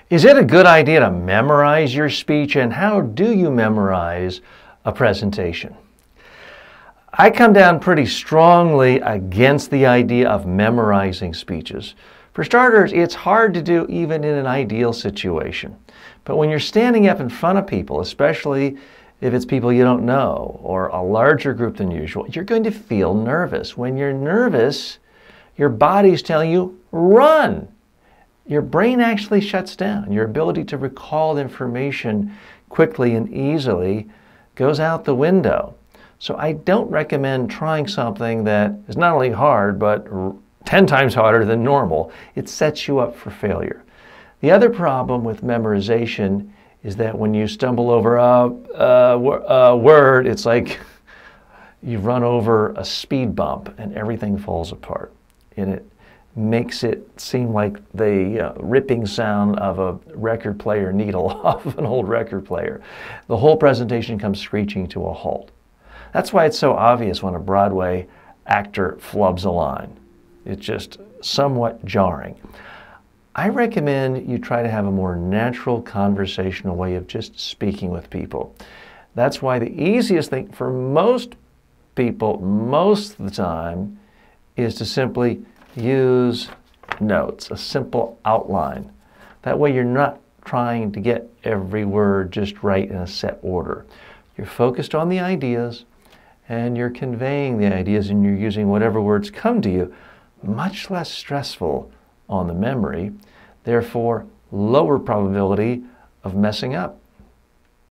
Is it a good idea to memorize your speech, and how do you memorize a presentation? I come down pretty strongly against the idea of memorizing speeches. For starters, it's hard to do even in an ideal situation. But when you're standing up in front of people, especially if it's people you don't know or a larger group than usual, you're going to feel nervous. When you're nervous, your body's telling you, run. Your brain actually shuts down. Your ability to recall information quickly and easily goes out the window. So I don't recommend trying something that is not only hard, but 10 times harder than normal. It sets you up for failure. The other problem with memorization is that when you stumble over a word, it's like you've run over a speed bump and everything falls apart. And it makes it seem like the ripping sound of a record player needle off of an old record player. The whole presentation comes screeching to a halt. That's why it's so obvious when a Broadway actor flubs a line. It's just somewhat jarring. I recommend you try to have a more natural conversational way of just speaking with people. That's why the easiest thing for most people, most of the time, is to simply use notes, a simple outline. That way you're not trying to get every word just right in a set order. You're focused on the ideas, and you're conveying the ideas, and you're using whatever words come to you. Much less stressful on the memory, therefore lower probability of messing up.